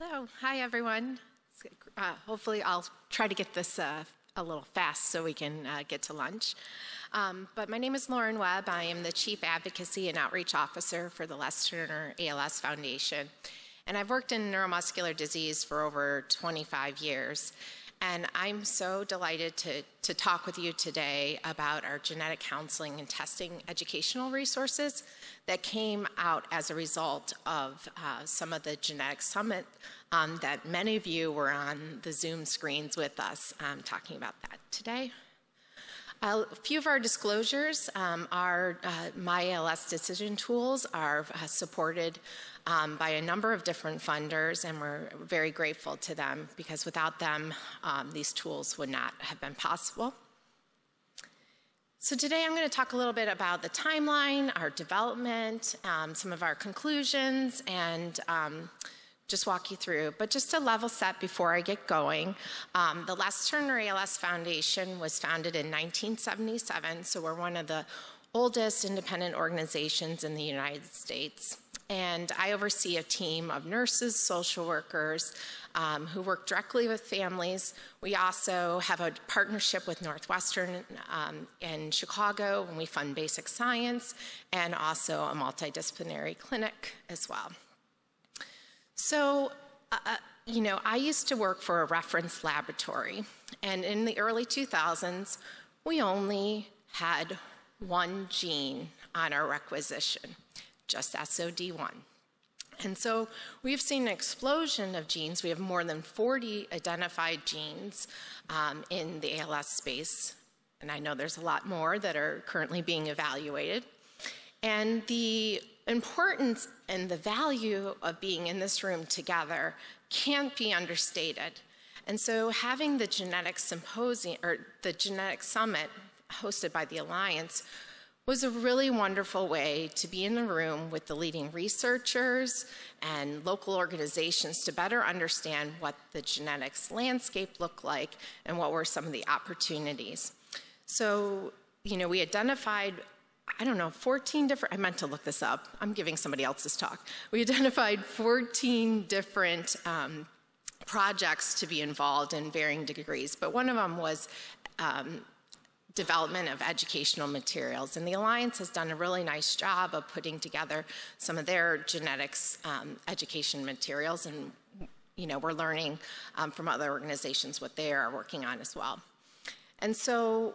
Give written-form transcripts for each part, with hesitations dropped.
Hello, hi everyone. Hopefully I'll try to get this a little fast so we can get to lunch. But my name is Lauren Webb. I am the Chief Advocacy and Outreach Officer for the Les Turner ALS Foundation. And I've worked in neuromuscular disease for over 25 years. And I'm so delighted to talk with you today about our genetic counseling and testing educational resources that came out as a result of some of the genetic summit that many of you were on the Zoom screens with us talking about that today. A few of our disclosures are My ALS decision tools are supported by a number of different funders, and we're very grateful to them because without them, these tools would not have been possible. So today I'm going to talk a little bit about the timeline, our development, some of our conclusions, and just walk you through. But just to level set before I get going, the Les Turner ALS Foundation was founded in 1977, so we're one of the oldest independent organizations in the United States. And I oversee a team of nurses, social workers who work directly with families. We also have a partnership with Northwestern in Chicago, and we fund basic science, and also a multidisciplinary clinic as well. So, I used to work for a reference laboratory, and in the early 2000s, we only had one gene on our requisition, just SOD1. And so we've seen an explosion of genes. We have more than 40 identified genes in the ALS space, and I know there's a lot more that are currently being evaluated. And the importance and the value of being in this room together can't be understated. And so having the genetic symposium, or the genetic summit hosted by the Alliance, was a really wonderful way to be in the room with the leading researchers and local organizations to better understand what the genetics landscape looked like and what were some of the opportunities. So, we identified 14 different, I meant to look this up. I'm giving somebody else's talk. We identified 14 different projects to be involved in varying degrees, but one of them was development of educational materials. And the Alliance has done a really nice job of putting together some of their genetics education materials, and we're learning from other organizations what they are working on as well. And so,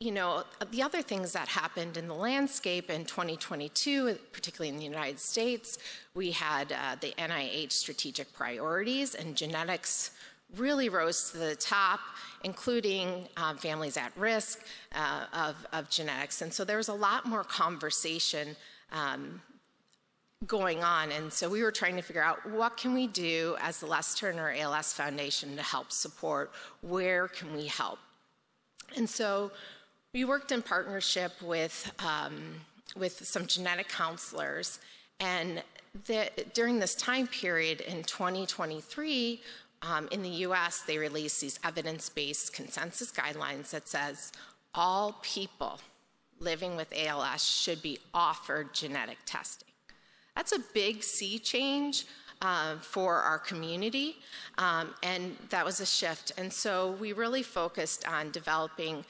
the other things that happened in the landscape in 2022, particularly in the United States, we had the NIH strategic priorities, and genetics really rose to the top, including families at risk of genetics. And so there was a lot more conversation going on. And so we were trying to figure out what can we do as the Les Turner ALS Foundation to help support, where can we help? And so we worked in partnership with some genetic counselors. And during this time period in 2023, in the US, they released these evidence-based consensus guidelines that says all people living with ALS should be offered genetic testing. That's a big sea change for our community, and that was a shift. And so we really focused on developing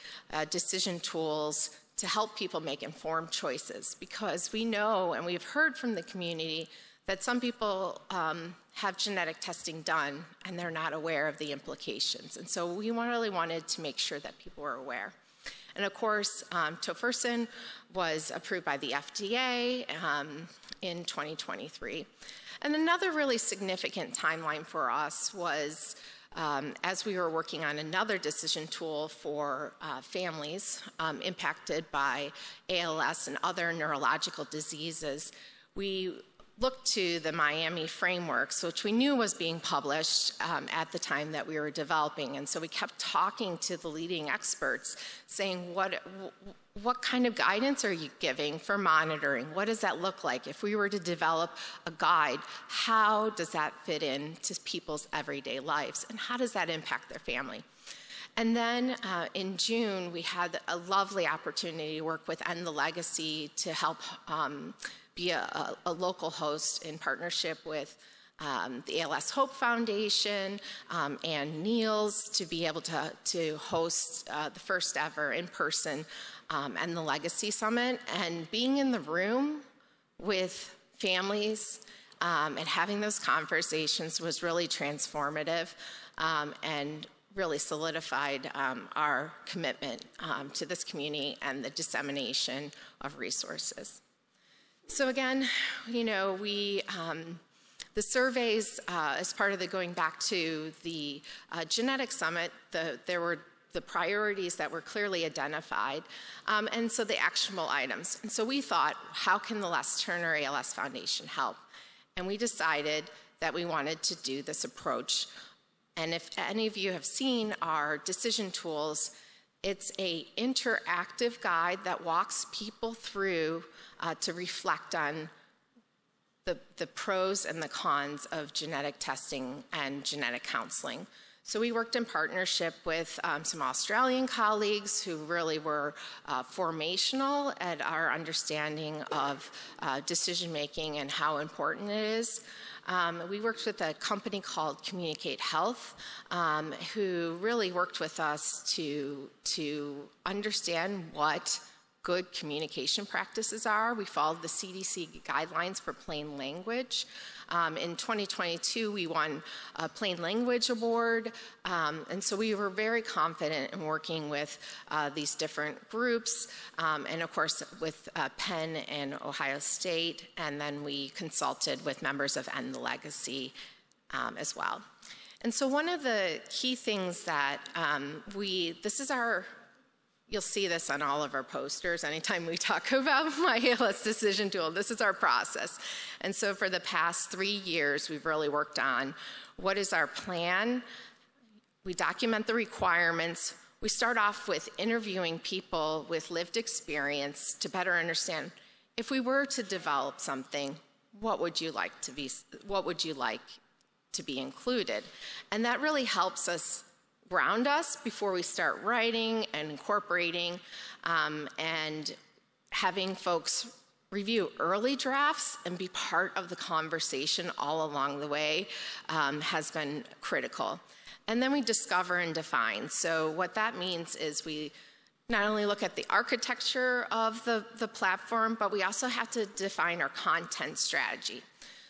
decision tools to help people make informed choices, because we know and we've heard from the community that some people have genetic testing done and they're not aware of the implications. And so we really wanted to make sure that people were aware. And of course, tofersen was approved by the FDA in 2023. And another really significant timeline for us was as we were working on another decision tool for families impacted by ALS and other neurological diseases, we looked to the Miami frameworks, which we knew was being published at the time that we were developing. And so we kept talking to the leading experts, saying, what kind of guidance are you giving for monitoring? What does that look like? If we were to develop a guide, how does that fit into people's everyday lives? And how does that impact their family? And then in June, we had a lovely opportunity to work with End the Legacy to help be a local host in partnership with the ALS Hope Foundation, and Neil's to be able to host the first ever in-person and the Legacy Summit. And being in the room with families and having those conversations was really transformative and really solidified our commitment to this community and the dissemination of resources. So again, you know, the surveys, as part of the going back to the genetic summit, there were the priorities that were clearly identified, and so the actionable items. And so we thought, how can the Les Turner ALS Foundation help? And we decided that we wanted to do this approach. And if any of you have seen our decision tools, it's an interactive guide that walks people through to reflect on the pros and the cons of genetic testing and genetic counseling. So we worked in partnership with some Australian colleagues who really were formational at our understanding of decision-making and how important it is. We worked with a company called Communicate Health, who really worked with us to understand what good communication practices are. We followed the CDC guidelines for plain language. In 2022, we won a Plain Language Award, and so we were very confident in working with these different groups, and of course with Penn and Ohio State, and then we consulted with members of End the Legacy as well. And so one of the key things that you'll see this on all of our posters anytime we talk about my ALS decision tool. This is our process. And so for the past 3 years, we've really worked on what is our plan. We document the requirements. We start off with interviewing people with lived experience to better understand, if we were to develop something, what would you like to be included? And that really helps us ground us before we start writing and incorporating, and having folks review early drafts and be part of the conversation all along the way has been critical. And then we discover and define. So what that means is we not only look at the architecture of the platform, but we also have to define our content strategy.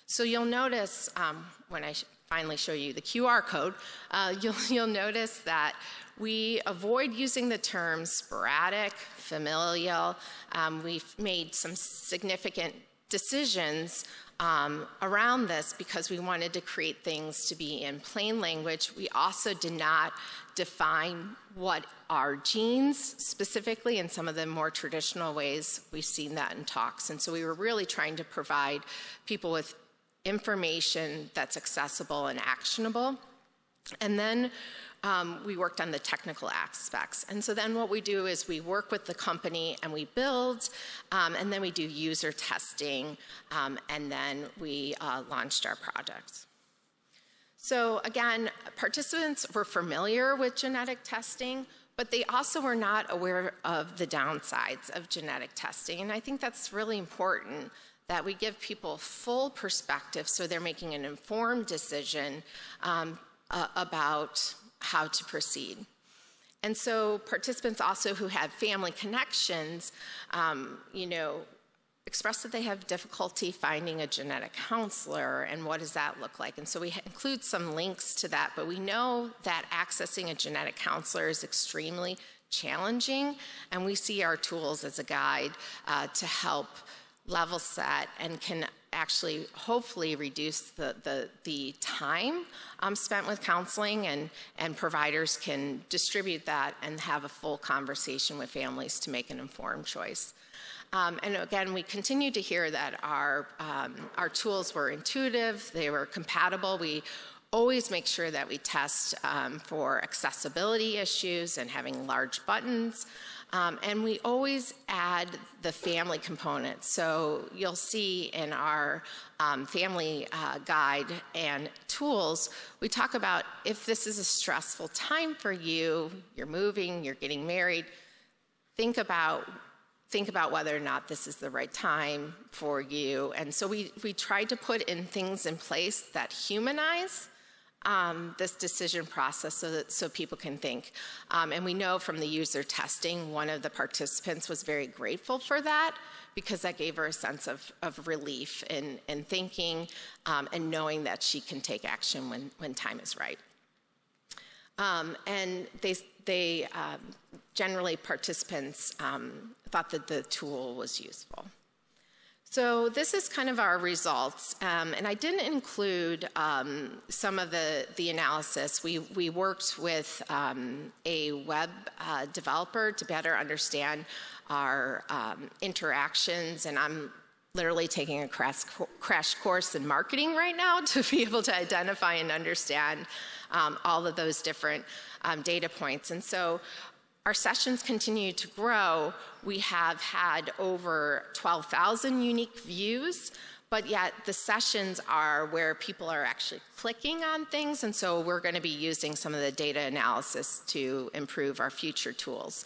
So you'll notice when I finally show you the QR code, you'll notice that we avoid using the terms sporadic, familial. We've made some significant decisions around this because we wanted to create things to be in plain language. We also did not define what are genes specifically in some of the more traditional ways. We've seen that in talks. And so we were really trying to provide people with information that's accessible and actionable. And then we worked on the technical aspects. And so then what we do is we work with the company and we build, and then we do user testing, and then we launched our products. So again, participants were familiar with genetic testing, but they also were not aware of the downsides of genetic testing. And I think that's really important, that we give people full perspective so they're making an informed decision about how to proceed. And so participants also who had family connections, expressed that they have difficulty finding a genetic counselor, and what does that look like? And so we include some links to that, but we know that accessing a genetic counselor is extremely challenging, and we see our tools as a guide to help level set and can actually hopefully reduce the time spent with counseling, and providers can distribute that and have a full conversation with families to make an informed choice. And again, we continue to hear that our tools were intuitive, they were compatible. We always make sure that we test for accessibility issues and having large buttons. And we always add the family component. So you'll see in our family guide and tools, we talk about if this is a stressful time for you, you're moving, you're getting married, think about think about whether or not this is the right time for you. And so we tried to put in things in place that humanize this decision process so people can think. And we know from the user testing, one of the participants was very grateful for that because that gave her a sense of relief in thinking and knowing that she can take action when time is right. And they generally participants thought that the tool was useful. So this is kind of our results, and I didn't include some of the analysis. We worked with a web developer to better understand our interactions, and I'm literally taking a crash course in marketing right now to be able to identify and understand all of those different data points. And so our sessions continue to grow. We have had over 12,000 unique views, but yet the sessions are where people are actually clicking on things, and so we're going to be using some of the data analysis to improve our future tools.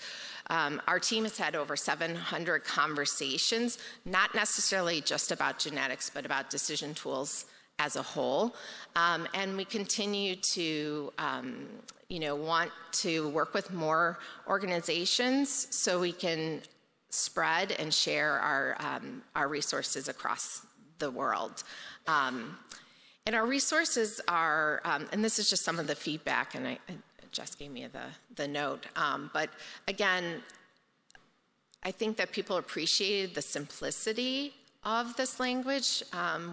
Our team has had over 700 conversations, not necessarily just about genetics, but about decision tools as a whole. And we continue to want to work with more organizations so we can spread and share our resources across the world. And our resources are, and this is just some of the feedback, and Jess gave me the note, but again, I think that people appreciated the simplicity of this language.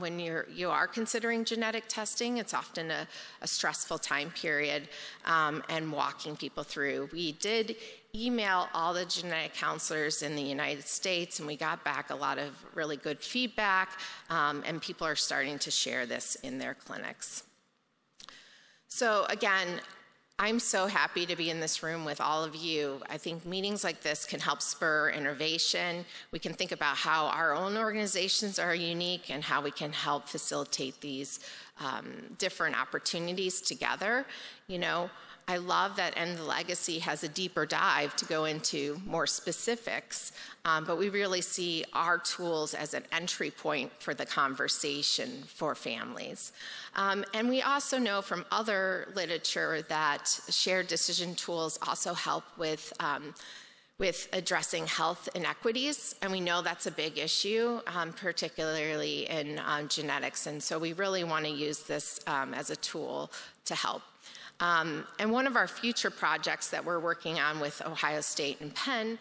When you are considering genetic testing, it's often a stressful time period, and walking people through. We did email all the genetic counselors in the United States, and we got back a lot of really good feedback, and people are starting to share this in their clinics. So again, I'm so happy to be in this room with all of you. I think meetings like this can help spur innovation. We can think about how our own organizations are unique and how we can help facilitate these different opportunities together. You know, I love that End the Legacy has a deeper dive to go into more specifics, but we really see our tools as an entry point for the conversation for families. And we also know from other literature that shared decision tools also help with addressing health inequities, and we know that's a big issue, particularly in genetics, and so we really want to use this as a tool to help. And one of our future projects that we're working on with Ohio State and Penn,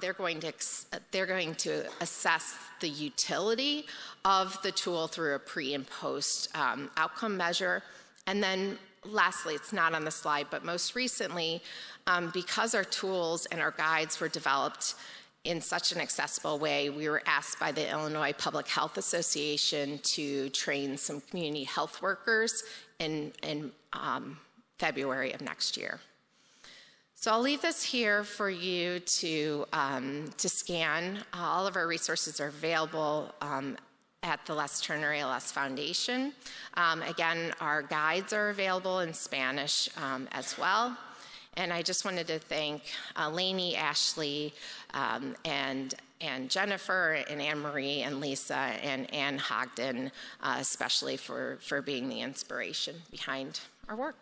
they're going to assess the utility of the tool through a pre and post outcome measure. And then lastly, it's not on the slide, but most recently, because our tools and our guides were developed in such an accessible way, we were asked by the Illinois Public Health Association to train some community health workers in February of next year. So I'll leave this here for you to scan. All of our resources are available at the Les Turner ALS Foundation. Again, our guides are available in Spanish as well. And I just wanted to thank Lainey, Ashley, and Jennifer, and Anne Marie, and Lisa, and Ann Hogden, especially for being the inspiration behind our work.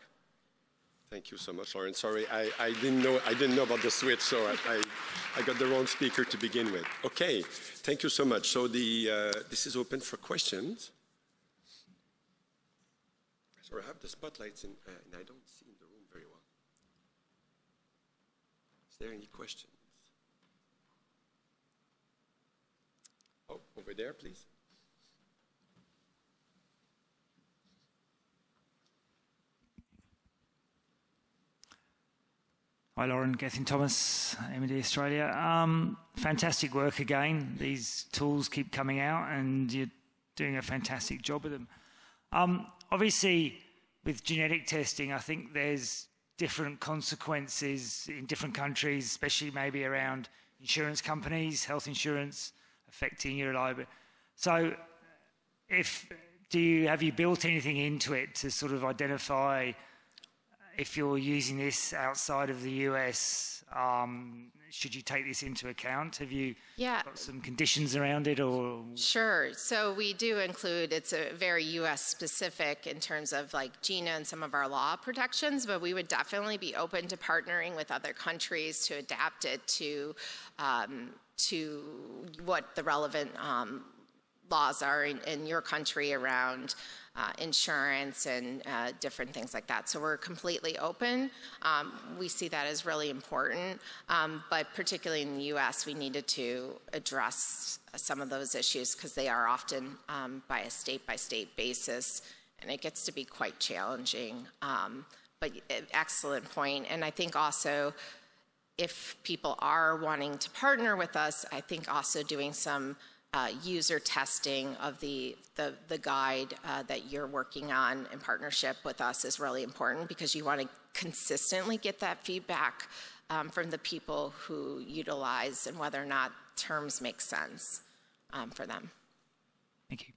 Thank you so much, Lauren. Sorry, I didn't know about the switch, so I got the wrong speaker to begin with. Okay, thank you so much. So this is open for questions. So I have the spotlights in, and I don't see in the room very well. Is there any questions? Oh, over there, please. Hi Lauren, Gethin Thomas, MD Australia. Fantastic work again. These tools keep coming out and you're doing a fantastic job with them. Obviously, with genetic testing, I think there's different consequences in different countries, especially maybe around insurance companies, health insurance, affecting your liability. So have you built anything into it to sort of identify if you're using this outside of the US, should you take this into account? Have you got some conditions around it, or? Sure. So we do include, it's a very US specific in terms of like GINA and some of our law protections, but we would definitely be open to partnering with other countries to adapt it to what the relevant laws are in your country around insurance and different things like that. So we're completely open. We see that as really important, but particularly in the US, we needed to address some of those issues because they are often by a state-by-state basis, and it gets to be quite challenging. But excellent point. And I think also, if people are wanting to partner with us, I think also doing some user testing of the guide that you're working on in partnership with us is really important, because you want to consistently get that feedback from the people who utilize and whether or not terms make sense for them. Thank you.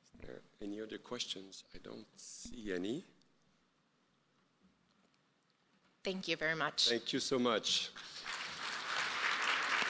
Is there any other questions? I don't see any. Thank you very much. Thank you so much.